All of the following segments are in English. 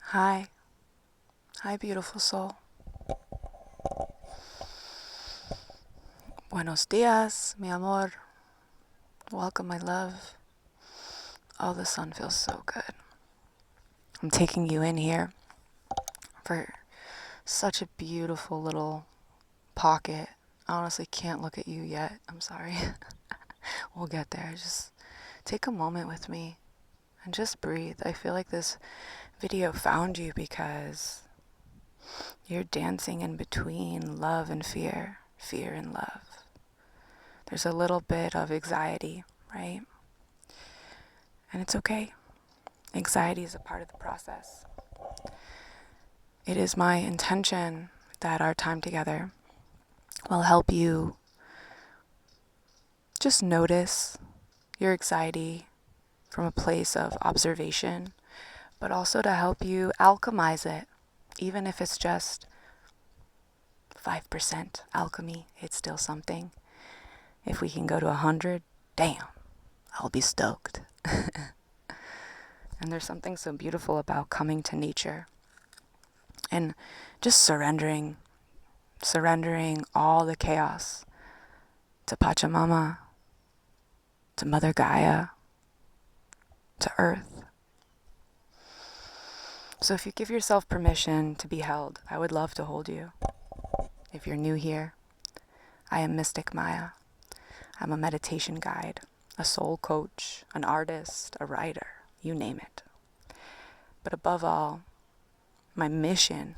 Hi. Hi, beautiful soul. Buenos dias, mi amor. Welcome, my love. Oh, the sun feels so good. I'm taking you in here for such a beautiful little pocket. I honestly can't look at you yet. I'm sorry. We'll get there. Just take a moment with me and just breathe. I feel like this video found you because you're dancing in between love and fear, fear and love. There's a little bit of anxiety, right? And it's okay. Anxiety is a part of the process. It is my intention that our time together will help you just notice your anxiety from a place of observation, but also to help you alchemize it, even if it's just 5% alchemy, it's still something. If we can go to 100, damn, I'll be stoked. And there's something so beautiful about coming to nature and just surrendering all the chaos to Pachamama, to Mother Gaia, to Earth. So if you give yourself permission to be held, I would love to hold you. If you're new here, I am Mystic Maya. I'm a meditation guide, a soul coach, an artist, a writer, you name it. But above all, my mission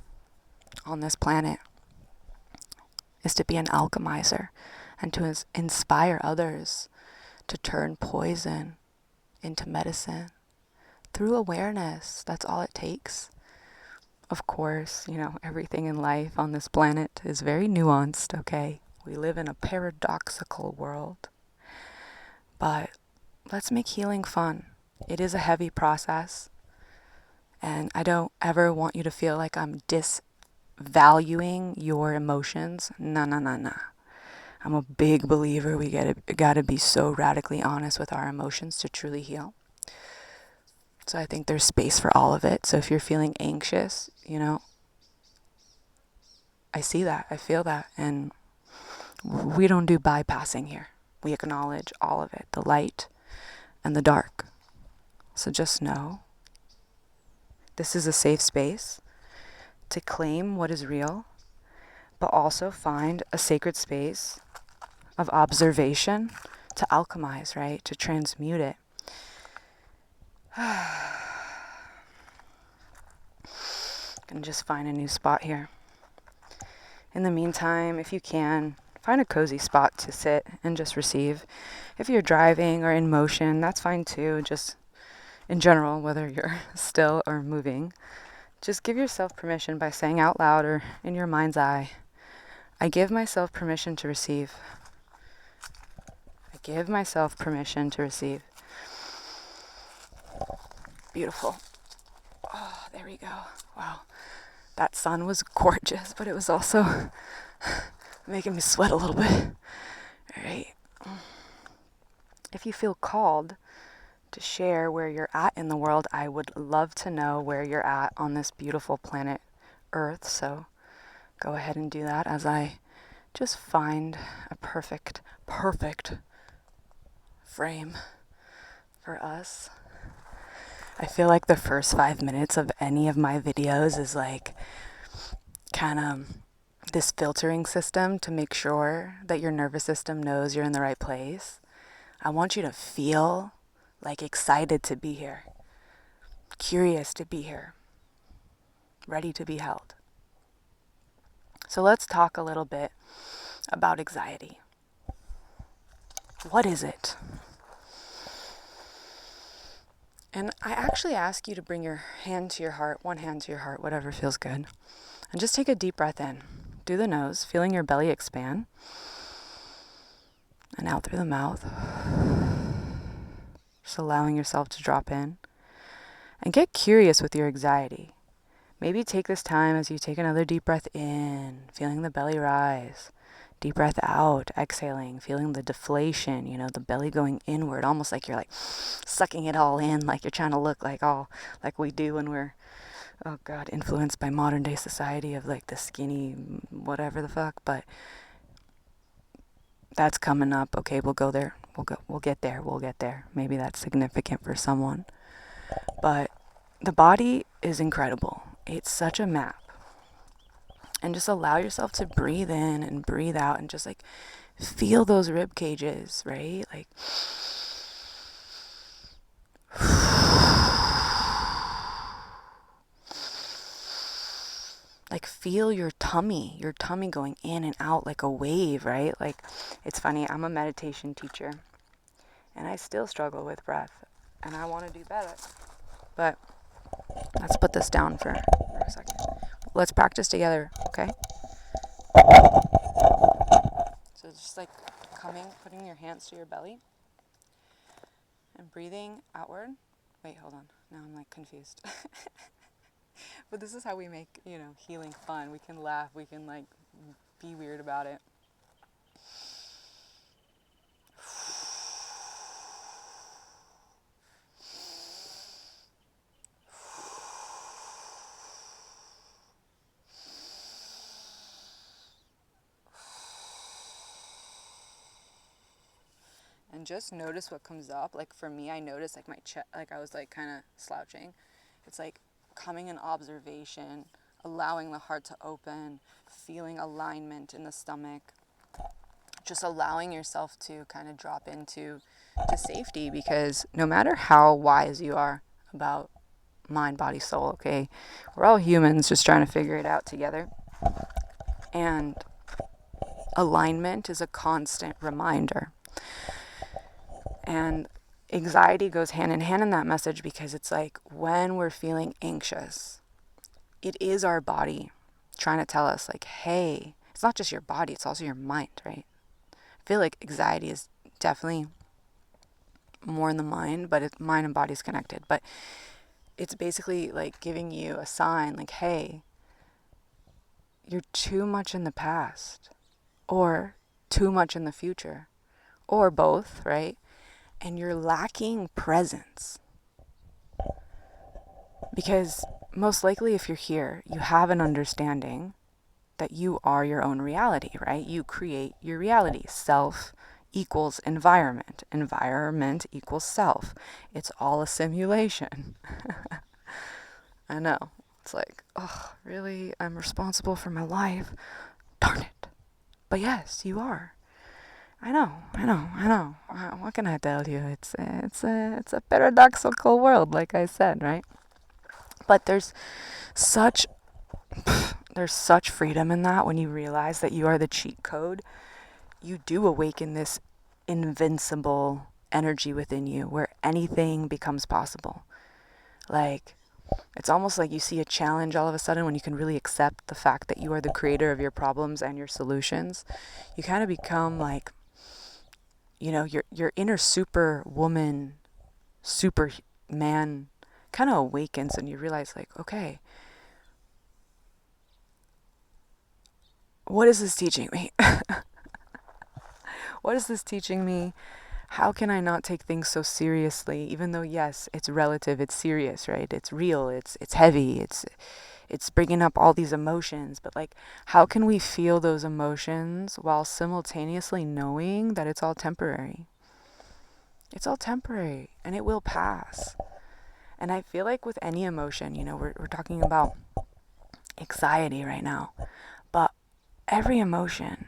on this planet is to be an alchemizer and to inspire others to turn poison into medicine through awareness. That's all it takes. Of course, everything in life on this planet is very nuanced, okay? We live in a paradoxical world. But let's make healing fun. It is a heavy process. And I don't ever want you to feel like I'm disvaluing your emotions. No, no, no, no. I'm a big believer we gotta be so radically honest with our emotions to truly heal. So I think there's space for all of it. So if you're feeling anxious, I see that, I feel that, and we don't do bypassing here. We acknowledge all of it, the light and the dark. So just know this is a safe space to claim what is real, but also find a sacred space of observation to alchemize, right? To transmute it. Gonna just find a new spot here. In the meantime, if you can, find a cozy spot to sit and just receive. If you're driving or in motion, that's fine too. Just in general, whether you're still or moving, just give yourself permission by saying out loud or in your mind's eye, I give myself permission to receive. I give myself permission to receive. Beautiful. Oh, there we go. Wow. That sun was gorgeous, but it was also making me sweat a little bit. All right. If you feel called to share where you're at in the world, I would love to know where you're at on this beautiful planet Earth. So go ahead and do that as I just find a perfect frame for us. I feel like the first 5 minutes of any of my videos is like kind of this filtering system to make sure that your nervous system knows you're in the right place. I want you to feel like excited to be here, curious to be here, ready to be held. So let's talk a little bit about anxiety. What is it? And I actually ask you to bring your hand to your heart, one hand to your heart, whatever feels good. And just take a deep breath in. Do the nose, feeling your belly expand. And out through the mouth. Just allowing yourself to drop in. And get curious with your anxiety. Maybe take this time as you take another deep breath in, feeling the belly rise. Deep breath out, exhaling, feeling the deflation, the belly going inward, almost like you're like sucking it all in, like you're trying to look like we do when we're oh God, influenced by modern day society of like the skinny whatever the fuck, but that's coming up. Okay, we'll go there. We'll get there. We'll get there. Maybe that's significant for someone. But the body is incredible. It's such a map. And just allow yourself to breathe in and breathe out and just like feel those rib cages, right? Like feel your tummy going in and out like a wave, right? Like, it's funny, I'm a meditation teacher and I still struggle with breath and I want to do better. But let's put this down for a second. Let's practice together, okay? So just like putting your hands to your belly and breathing outward. Wait, hold on. Now I'm like confused. But this is how we make, healing fun. We can laugh. We can like be weird about it. And just notice what comes up. Like for me, I noticed like my chest, like I was like kind of slouching. It's like coming in observation, allowing the heart to open, feeling alignment in the stomach, just allowing yourself to kind of drop into safety, because no matter how wise you are about mind, body, soul, okay, we're all humans just trying to figure it out together. And alignment is a constant reminder. And anxiety goes hand in hand in that message, because it's like when we're feeling anxious, it is our body trying to tell us like, hey, it's not just your body, it's also your mind, right? I feel like anxiety is definitely more in the mind, but it's mind and body is connected. But it's basically like giving you a sign like, hey, you're too much in the past or too much in the future or both, right? And you're lacking presence. Because most likely if you're here, you have an understanding that you are your own reality, right? You create your reality. Self equals environment. Environment equals self. It's all a simulation. I know. It's like, oh, really? I'm responsible for my life? Darn it. But yes, you are. I know. What can I tell you? It's a paradoxical world, like I said, right? But there's such freedom in that when you realize that you are the cheat code. You do awaken this invincible energy within you where anything becomes possible. Like, it's almost like you see a challenge all of a sudden when you can really accept the fact that you are the creator of your problems and your solutions. You kind of become like, your inner superwoman, superman kind of awakens, and you realize like, okay, what is this teaching me? What is this teaching me? How can I not take things so seriously, even though, yes, it's relative, it's serious, right? It's real, it's heavy, it's bringing up all these emotions, but like, how can we feel those emotions while simultaneously knowing that it's all temporary? It's all temporary and it will pass. And I feel like with any emotion, we're talking about anxiety right now, but every emotion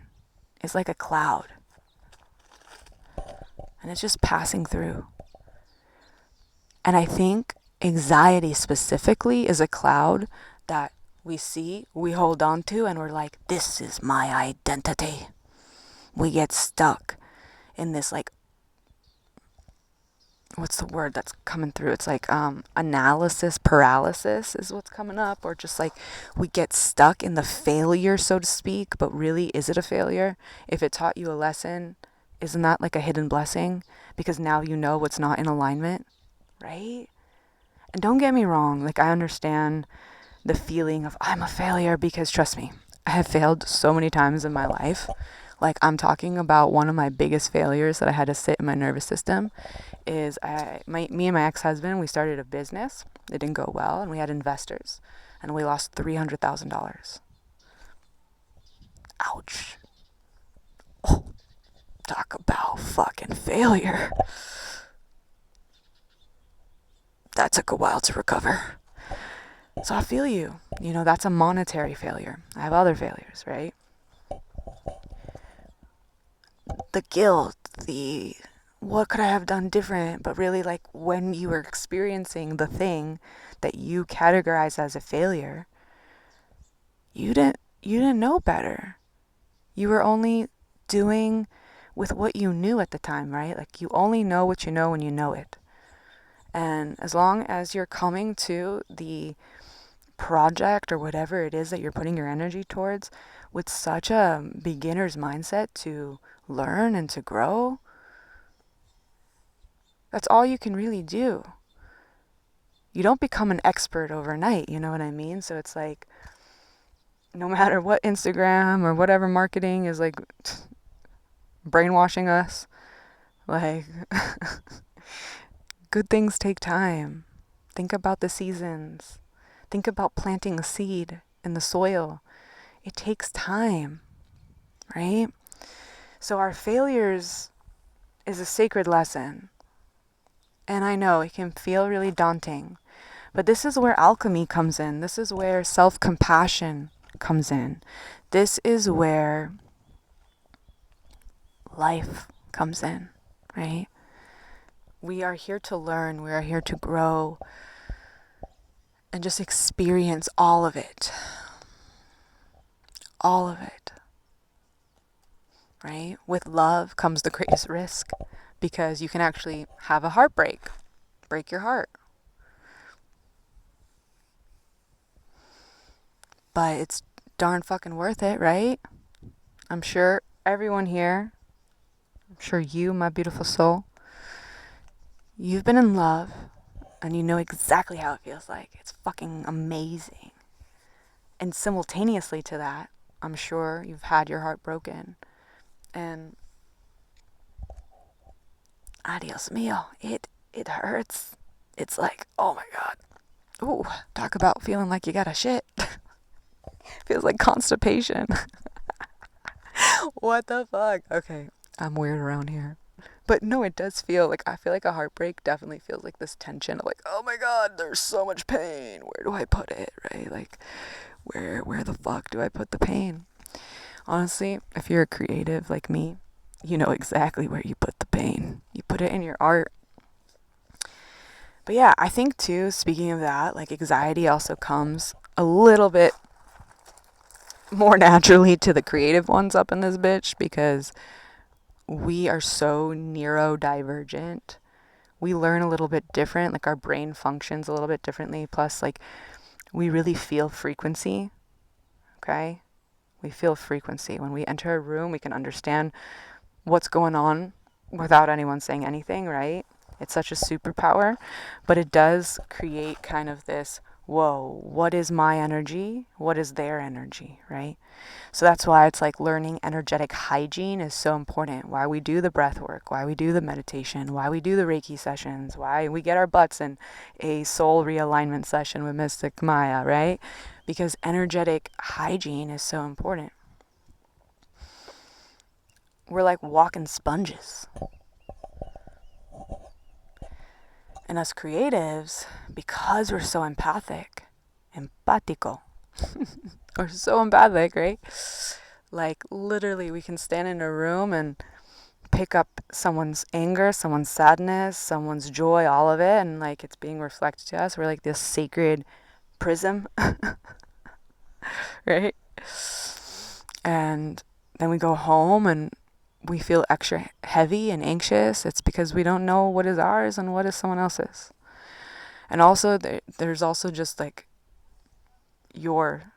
is like a cloud and it's just passing through. And I think anxiety specifically is a cloud that we see, we hold on to, and we're like, this is my identity. We get stuck in this like, what's the word that's coming through? It's like analysis paralysis is what's coming up, or just like we get stuck in the failure, so to speak. But really, is it a failure? If it taught you a lesson, isn't that like a hidden blessing? Because now you know what's not in alignment, right? And don't get me wrong, like I understand the feeling of I'm a failure, because trust me, I have failed so many times in my life. Like, I'm talking about one of my biggest failures that I had to sit in my nervous system is me and my ex-husband, we started a business. It didn't go well, and we had investors, and we lost $300,000. Ouch. Oh, talk about fucking failure. That took a while to recover. So I feel you. You know, that's a monetary failure. I have other failures, right? The guilt, the what could I have done different? But really, like, when you were experiencing the thing that you categorize as a failure, you didn't know better. You were only doing with what you knew at the time, right? Like, you only know what you know when you know it. And as long as you're coming to the project or whatever it is that you're putting your energy towards with such a beginner's mindset to learn and to grow, that's all you can really do. You don't become an expert overnight, you know what I mean? So it's like, no matter what Instagram or whatever marketing is like brainwashing us, like, good things take time. Think about the seasons. Think about planting a seed in the soil. It takes time, right? So our failures is a sacred lesson. And I know it can feel really daunting, but this is where alchemy comes in. This is where self-compassion comes in. This is where life comes in, right? We are here to learn. We are here to grow and just experience all of it. All of it. Right? With love comes the greatest risk, because you can actually have a heartbreak, break your heart. But it's darn fucking worth it, right? I'm sure everyone here, I'm sure you, my beautiful soul, you've been in love and you know exactly how it feels like. It's fucking amazing. And simultaneously to that, I'm sure you've had your heart broken. And adios mio, it hurts. It's like, oh my God. Ooh, talk about feeling like you got a shit. Feels like constipation. What the fuck? Okay, I'm weird around here. But no, it does feel like, I feel like a heartbreak definitely feels like this tension of like, oh my God, there's so much pain. Where do I put it, right? Like, where the fuck do I put the pain? Honestly, if you're a creative like me, you know exactly where you put the pain. You put it in your art. But yeah, I think too, speaking of that, like, anxiety also comes a little bit more naturally to the creative ones up in this bitch, because we are so neurodivergent. We learn a little bit different, like our brain functions a little bit differently. Plus, like, we really feel frequency, okay? We feel frequency. When we enter a room, we can understand what's going on without anyone saying anything, right? It's such a superpower, but it does create kind of this, whoa, what is my energy? What is their energy, right? So that's why it's like learning energetic hygiene is so important. Why we do the breath work, why we do the meditation, why we do the Reiki sessions, why we get our butts in a soul realignment session with Mystic Maya, right? Because energetic hygiene is so important. We're like walking sponges. And us creatives, because we're so empático, we're so empathic, right? Like, literally, we can stand in a room and pick up someone's anger, someone's sadness, someone's joy, all of it, and like, it's being reflected to us. We're like this sacred prism, right? And then we go home and we feel extra heavy and anxious. It's because we don't know what is ours and what is someone else's. And also, there's also just like your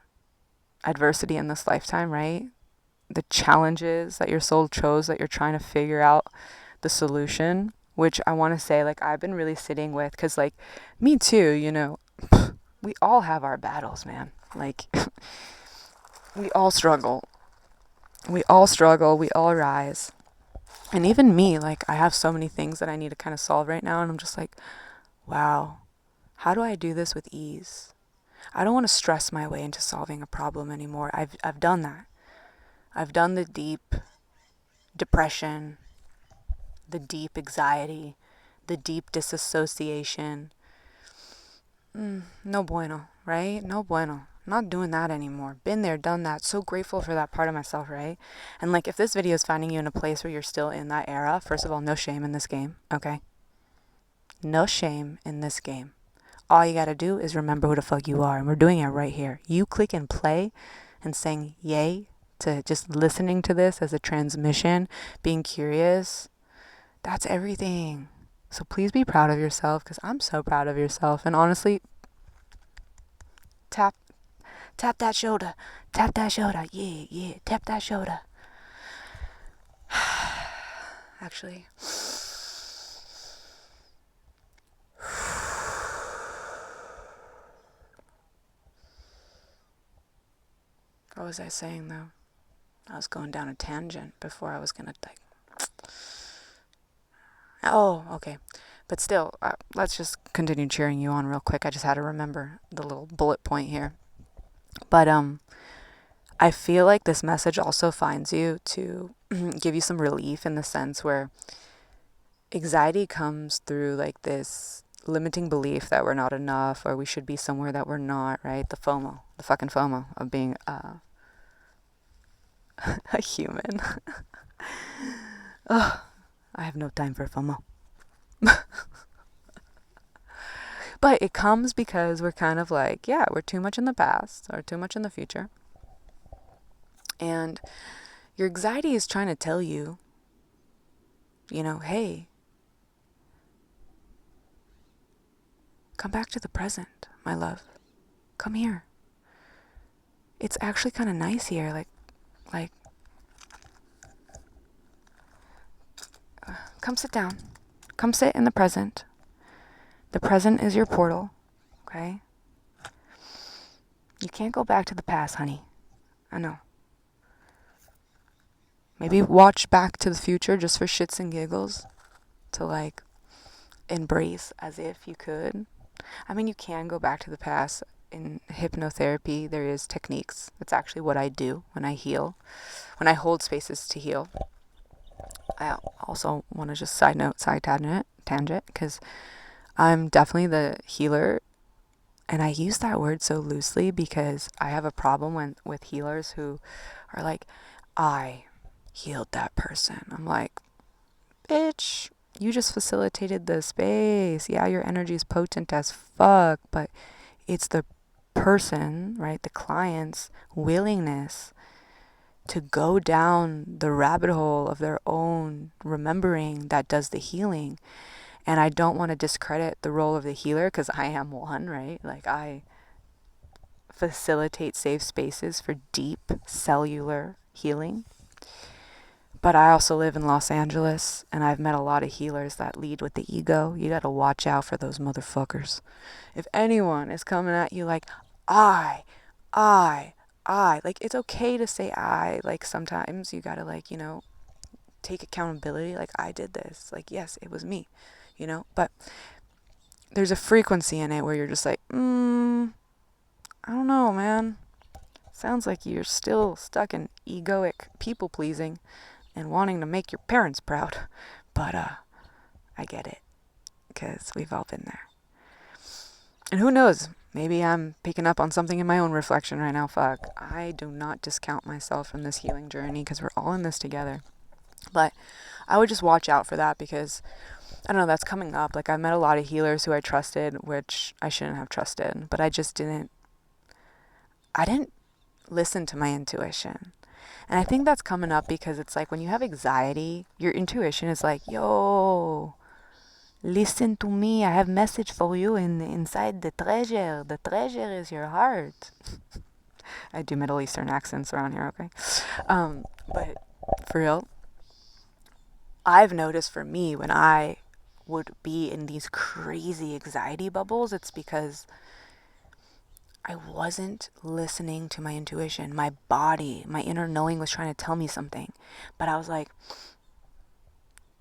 adversity in this lifetime, right? The challenges that your soul chose, that you're trying to figure out the solution, which I want to say, like, I've been really sitting with, because, like, me too, you know, we all have our battles, man. Like, we all struggle. We all struggle, we all rise. And even me, like, I have so many things that I need to kind of solve right now, and I'm just like, wow, how do I do this with ease? I don't want to stress my way into solving a problem anymore. I've done that. I've done the deep depression, the deep anxiety, the deep disassociation. No bueno, right? No bueno. Not doing that anymore. Been there, done that. So grateful for that part of myself, right? And like, if this video is finding you in a place where you're still in that era, first of all, no shame in this game, okay? No shame in this game. All you gotta do is remember who the fuck you are, and we're doing it right here. You click and play and saying yay to just listening to this as a transmission, being curious. That's everything. So please be proud of yourself, because I'm so proud of yourself. And honestly, tap that shoulder. Tap that shoulder. Yeah. Tap that shoulder. Actually. What was I saying though? I was going down a tangent before I was gonna like. Oh, okay. But still, let's just continue cheering you on real quick. I just had to remember the little bullet point here. But I feel like this message also finds you to give you some relief, in the sense where anxiety comes through like this limiting belief that we're not enough, or we should be somewhere that we're not, right? The FOMO, the fucking FOMO of being a human. Ugh, I have no time for FOMO. But it comes because we're kind of like, yeah, we're too much in the past or too much in the future. And your anxiety is trying to tell you, hey, come back to the present, my love. Come here. It's actually kind of nice here. Like, come sit down. Come sit in the present. The present is your portal, okay? You can't go back to the past, honey. I know. Maybe watch Back to the Future just for shits and giggles, to like embrace as if you could. I mean, you can go back to the past. In hypnotherapy, there is techniques. That's actually what I do when I heal, when I hold spaces to heal. I also want to just side tangent, because I'm definitely the healer. And I use that word so loosely because I have a problem with healers who are like, I healed that person. I'm like, bitch, you just facilitated the space. Yeah, your energy is potent as fuck, but it's the person, right? The client's willingness to go down the rabbit hole of their own remembering that does the healing. And I don't want to discredit the role of the healer, because I am one, right? Like, I facilitate safe spaces for deep cellular healing. But I also live in Los Angeles, and I've met a lot of healers that lead with the ego. You gotta watch out for those motherfuckers. If anyone is coming at you like, I, like, it's okay to say I. Like, sometimes you gotta, like, take accountability. Like, I did this. Like, yes, it was me, But there's a frequency in it where you're just like, I don't know, man. Sounds like you're still stuck in egoic people pleasing and wanting to make your parents proud. But I get it, because we've all been there. And who knows, maybe I'm picking up on something in my own reflection right now. Fuck, I do not discount myself from this healing journey, because we're all in this together. But I would just watch out for that, because I don't know, that's coming up. Like, I've met a lot of healers who I trusted, which I shouldn't have trusted, but I didn't listen to my intuition. And I think that's coming up because it's like, when you have anxiety, your intuition is like, yo, listen to me. I have message for you inside the treasure. The treasure is your heart. I do Middle Eastern accents around here, okay? But for real, I've noticed for me, when I would be in these crazy anxiety bubbles, it's because I wasn't listening to my intuition. My body, my inner knowing was trying to tell me something. But I was like,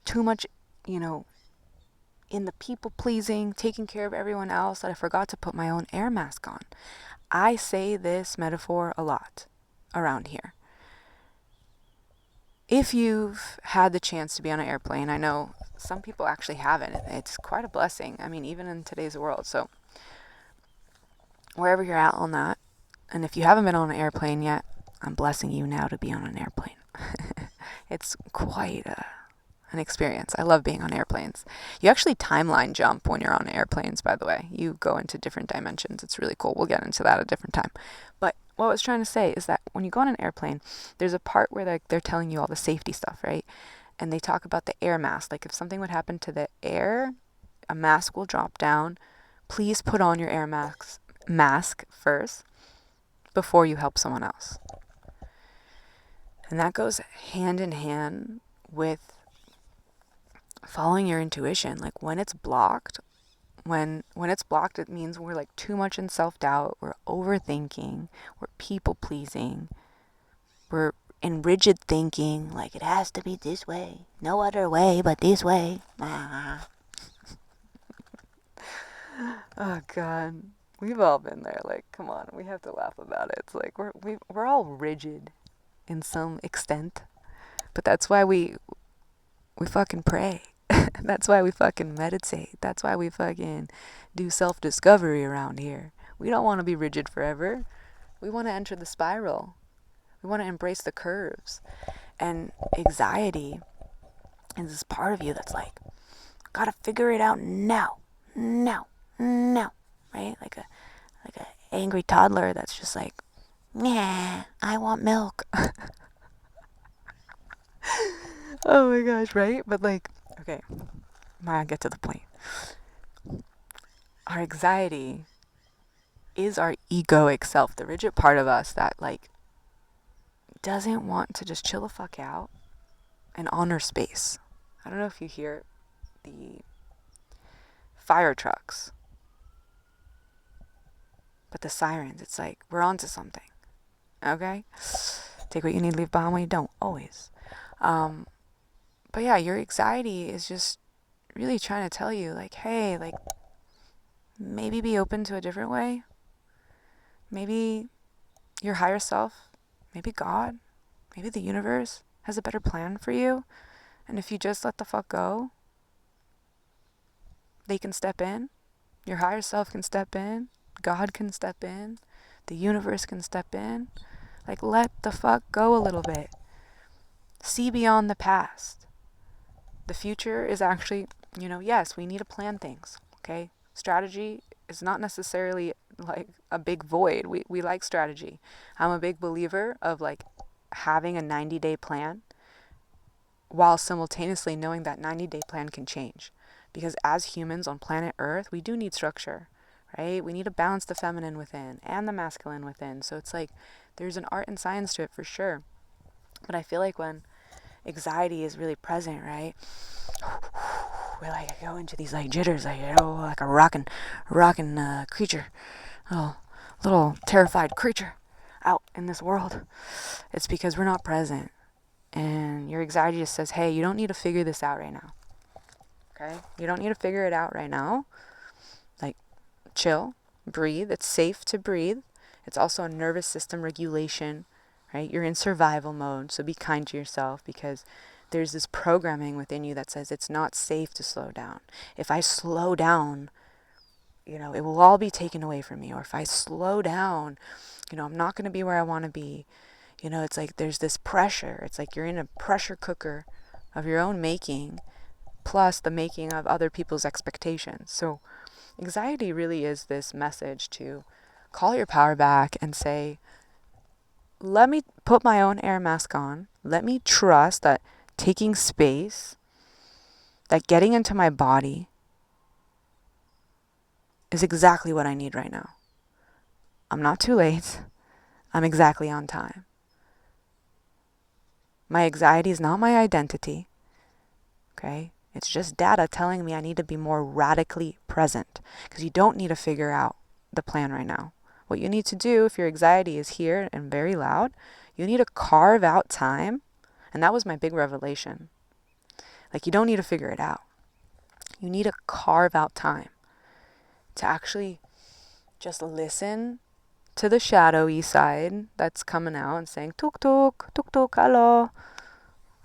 too much, in the people pleasing, taking care of everyone else, that I forgot to put my own air mask on. I say this metaphor a lot around here. If you've had the chance to be on an airplane, I know some people actually haven't. It's quite a blessing. I mean, even in today's world. So wherever you're at on that, and if you haven't been on an airplane yet, I'm blessing you now to be on an airplane. It's quite an experience. I love being on airplanes. You actually timeline jump when you're on airplanes, by the way. You go into different dimensions. It's really cool. We'll get into that at a different time. But what I was trying to say is that when you go on an airplane, there's a part where they're telling you all the safety stuff, right? And they talk about the air mask. Like if something would happen to the air, a mask will drop down. Please put on your air mask first before you help someone else. And that goes hand in hand with following your intuition. Like when it's blocked, it means we're like too much in self-doubt, we're overthinking, we're people pleasing, we're in rigid thinking, like it has to be this way, no other way but this way. Oh God, we've all been there. Like, come on, we have to laugh about it. It's like we're all rigid in some extent, but that's why we fucking pray. That's why we fucking meditate. That's why we fucking do self-discovery around here. We don't want to be rigid forever. We want to enter the spiral. We want to embrace the curves. And anxiety is this part of you that's like, gotta figure it out now, right? Like a angry toddler that's just like, nah, I want milk. Oh my gosh, right? But like, okay, Maya, get to the point. Our anxiety is our egoic self, the rigid part of us that like doesn't want to just chill the fuck out and honor space. I don't know if you hear the fire trucks, but the sirens, it's like we're onto something. Okay? Take what you need, leave behind what you don't, always. But yeah, your anxiety is just really trying to tell you like, hey, like maybe be open to a different way. Maybe your higher self, maybe God, maybe the universe has a better plan for you. And if you just let the fuck go, they can step in. Your higher self can step in. God can step in. The universe can step in. Like, let the fuck go a little bit. See beyond the past. The future is actually, yes, we need to plan things, okay? Strategy is not necessarily like a big void. We like strategy. I'm a big believer of like having a 90-day plan while simultaneously knowing that 90-day plan can change. Because as humans on planet Earth, we do need structure, right? We need to balance the feminine within and the masculine within. So it's like there's an art and science to it for sure. But I feel like when anxiety is really present, right? We like go into these like jitters, like like a rockin' creature, little terrified creature out in this world. It's because we're not present, and your anxiety just says, "Hey, you don't need to figure this out right now. Okay? You don't need to figure it out right now. Like, chill, breathe. It's safe to breathe. It's also a nervous system regulation." Right? You're in survival mode, so be kind to yourself because there's this programming within you that says it's not safe to slow down. If I slow down, it will all be taken away from me. Or if I slow down, I'm not going to be where I want to be. It's like there's this pressure. It's like you're in a pressure cooker of your own making, plus the making of other people's expectations. So anxiety really is this message to call your power back and say, let me put my own air mask on. Let me trust that taking space, that getting into my body is exactly what I need right now. I'm not too late. I'm exactly on time. My anxiety is not my identity. Okay? It's just data telling me I need to be more radically present because you don't need to figure out the plan right now. what you need to do if your anxiety is here and very loud, you need to carve out time. And that was my big revelation. Like, you don't need to figure it out. You need to carve out time to actually just listen to the shadowy side that's coming out and saying, tuk tuk, tuk tuk, hello,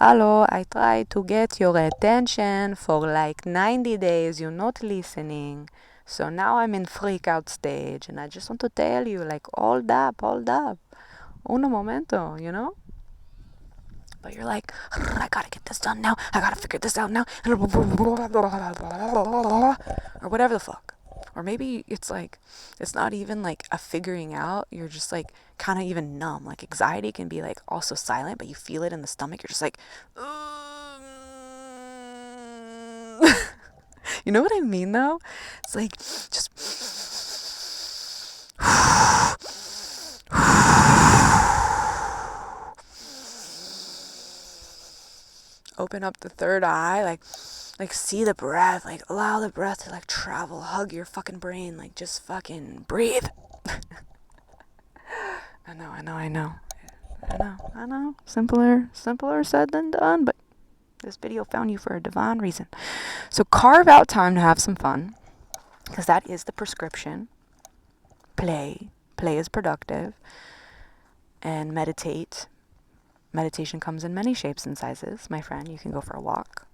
hello, I tried to get your attention for like 90 days, you're not listening. So now I'm in freak out stage and I just want to tell you, like, hold up, uno momento, you know? But you're like, I gotta get this done now, I gotta figure this out now, or whatever the fuck. Or maybe it's like, it's not even like a figuring out, you're just like kind of even numb. Like, anxiety can be like also silent, but you feel it in the stomach, you're just like, you know what I mean though? It's like, just open up the third eye, like see the breath, like allow the breath to like travel, hug your fucking brain, like just fucking breathe. I know. Simpler said than done, but this video found you for a divine reason. So carve out time to have some fun, because that is the prescription. Play is productive. And meditate. Meditation comes in many shapes and sizes, my friend. You can go for a walk.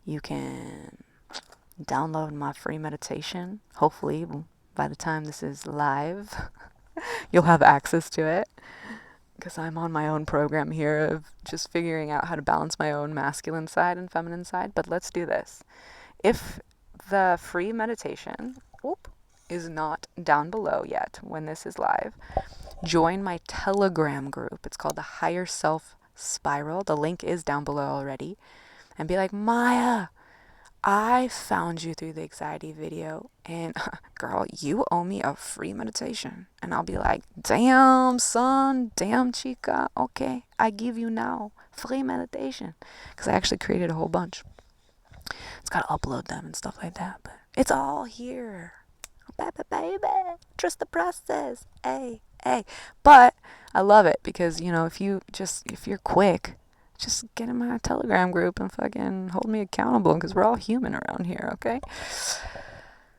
You can download my free meditation. Hopefully, by the time this is live, you'll have access to it. Because I'm on my own program here of just figuring out how to balance my own masculine side and feminine side. But let's do this. If the free meditation is not down below yet when this is live, join my Telegram group. It's called the Higher Self Spiral. The link is down below already. And be like, Maya, I found you through the anxiety video, and girl, you owe me a free meditation. And I'll be like, damn son, damn chica, okay, I give you now free meditation, because I actually created a whole bunch. It's got to upload them and stuff like that, but it's all here. Baby, trust the process. Hey. But I love it because, you know, if you're quick, just get in my Telegram group and fucking hold me accountable, because we're all human around here, okay?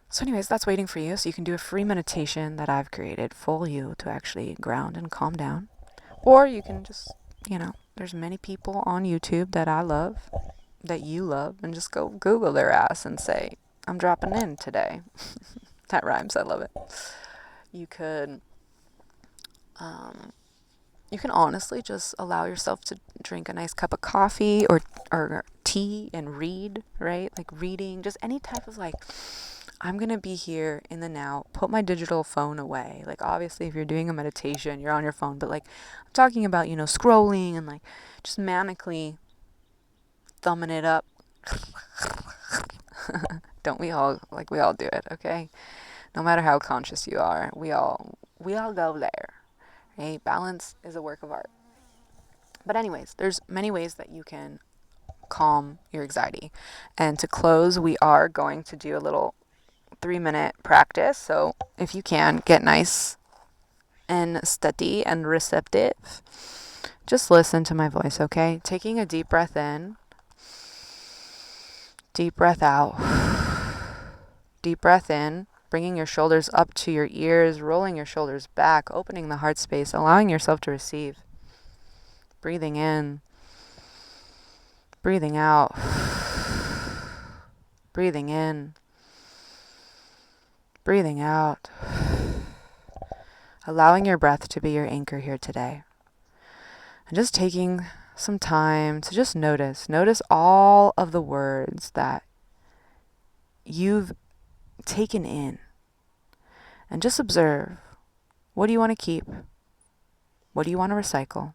So anyways, that's waiting for you. So you can do a free meditation that I've created for you to actually ground and calm down. Or you can just, you know, there's many people on YouTube that I love, that you love, and just go Google their ass and say, I'm dropping in today. That rhymes. I love it. You can honestly just allow yourself to drink a nice cup of coffee or tea and read, right? Like reading, just any type of like, I'm going to be here in the now, put my digital phone away. Like, obviously, if you're doing a meditation, you're on your phone, but like, I'm talking about, you know, scrolling and like just manically thumbing it up. Don't we all do it, okay? No matter how conscious you are, we all go there. Right? Balance is a work of art. But anyways, there's many ways that you can calm your anxiety. And to close, we are going to do a little 3-minute practice. So if you can, get nice and steady and receptive. Just listen to my voice, okay? Taking a deep breath in. Deep breath out. Deep breath in. Bringing your shoulders up to your ears, rolling your shoulders back, opening the heart space, allowing yourself to receive. Breathing in. Breathing out. Breathing in. Breathing out. Allowing your breath to be your anchor here today. And just taking some time to just notice all of the words that you've taken in, and just observe, what do you want to keep? What do you want to recycle?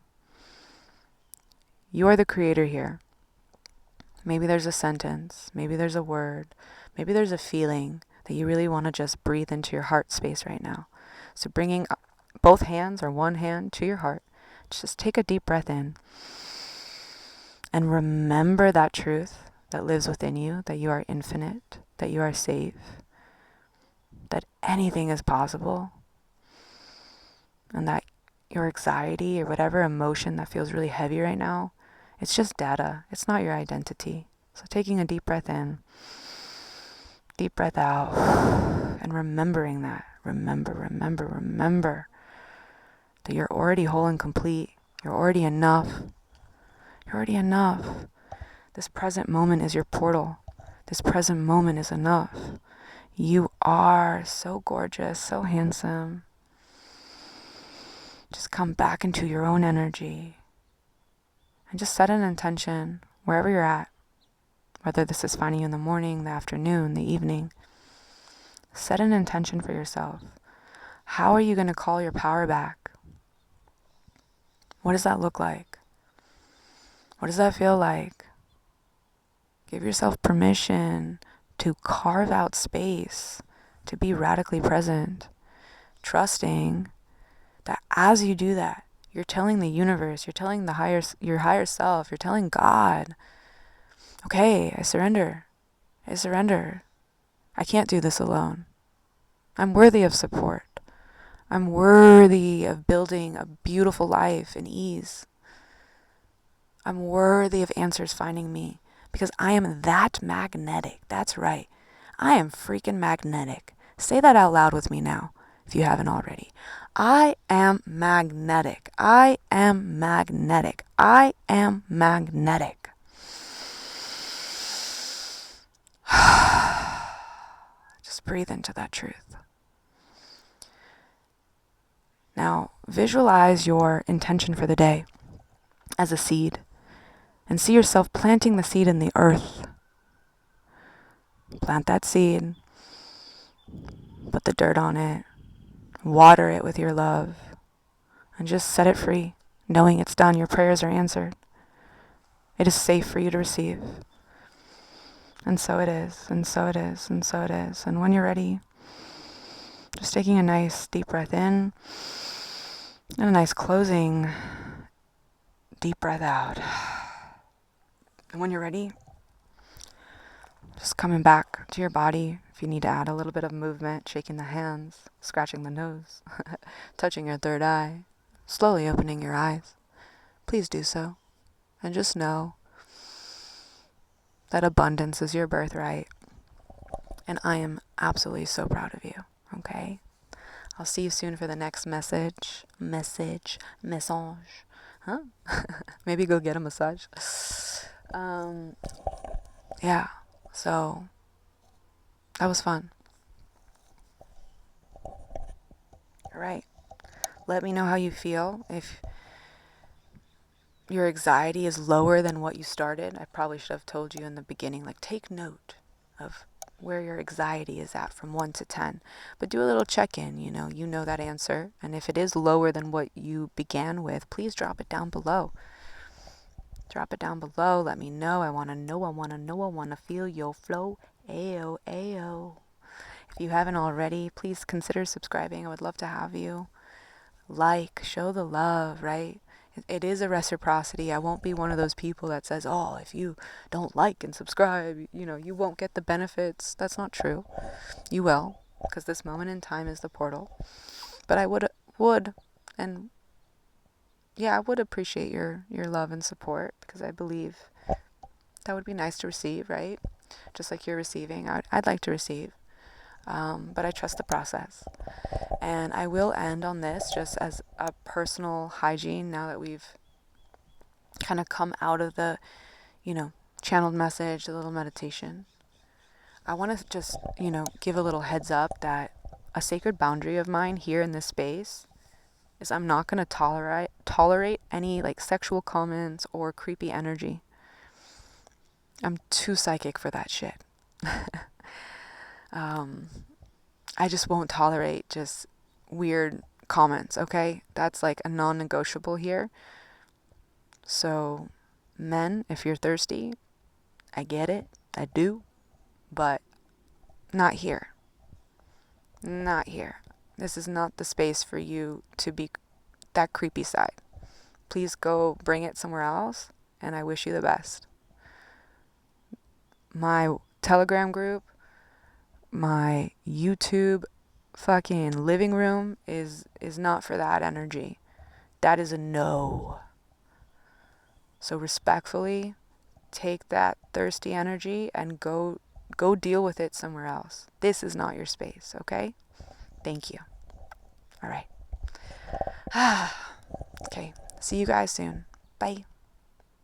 You are the creator here. Maybe there's a sentence, maybe there's a word, maybe there's a feeling that you really want to just breathe into your heart space right now. So bringing both hands or one hand to your heart, just take a deep breath in and remember that truth that lives within you, that you are infinite, that you are safe, that anything is possible. and that your anxiety or whatever emotion that feels really heavy right now, it's just data. It's not your identity. So taking a deep breath in, deep breath out, and remembering that. Remember that you're already whole and complete. You're already enough. You're already enough. This present moment is your portal. This present moment is enough. You are so gorgeous, so handsome. Just come back into your own energy and just set an intention wherever you're at. Whether this is finding you in the morning, the afternoon, the evening. Set an intention for yourself. How are you going to call your power back? What does that look like? What does that feel like? Give yourself permission to carve out space, to be radically present, trusting that as you do that, you're telling the universe, you're telling your higher self, you're telling God, okay, I surrender. I can't do this alone. I'm worthy of support. I'm worthy of building a beautiful life in ease. I'm worthy of answers finding me because I am that magnetic. That's right. I am freaking magnetic. Say that out loud with me now if you haven't already. I am magnetic. I am magnetic. I am magnetic. Just breathe into that truth. Now, visualize your intention for the day as a seed and see yourself planting the seed in the earth. Plant that seed, put the dirt on it, water it with your love, and just set it free, knowing it's done. Your prayers are answered. It is safe for you to receive. And so it is, and so it is, and so it is. And when you're ready, just taking a nice deep breath in and a nice closing deep breath out. And when you're ready, just coming back to your body. If you need to add a little bit of movement, shaking the hands, scratching the nose, touching your third eye, slowly opening your eyes, please do so. And just know that abundance is your birthright. And I am absolutely so proud of you. Okay? I'll see you soon for the next message. Message. Huh? Maybe go get a massage. Yeah. So, that was fun. All right. Let me know how you feel. If your anxiety is lower than what you started, I probably should have told you in the beginning, like take note of where your anxiety is at from 1 to 10. But do a little check-in, you know that answer. And if it is lower than what you began with, please drop it down below. Drop it down below. Let me know. I want to feel your flow. Ayo, ayo. If you haven't already, please consider subscribing. I would love to have you. Show the love, right? It is a reciprocity. I won't be one of those people that says, oh, if you don't like and subscribe, you won't get the benefits. That's not true. You will, because this moment in time is the portal. But I would appreciate your love and support, because I believe that would be nice to receive, right? Just like you're receiving. I'd like to receive. But I trust the process. And I will end on this just as a personal hygiene now that we've kind of come out of the, channeled message, the little meditation. I want to just, give a little heads up that a sacred boundary of mine here in this space is I'm not going to tolerate any sexual comments or creepy energy. I'm too psychic for that shit. I just won't tolerate just weird comments, okay? That's a non-negotiable here. So, men, if you're thirsty, I get it. I do. But not here. Not here. This is not the space for you to be that creepy side. Please go bring it somewhere else, and I wish you the best. My Telegram group, my YouTube fucking living room is not for that energy. That is a no. So respectfully, take that thirsty energy and go deal with it somewhere else. This is not your space, okay? Thank you. All right. Okay. See you guys soon. Bye.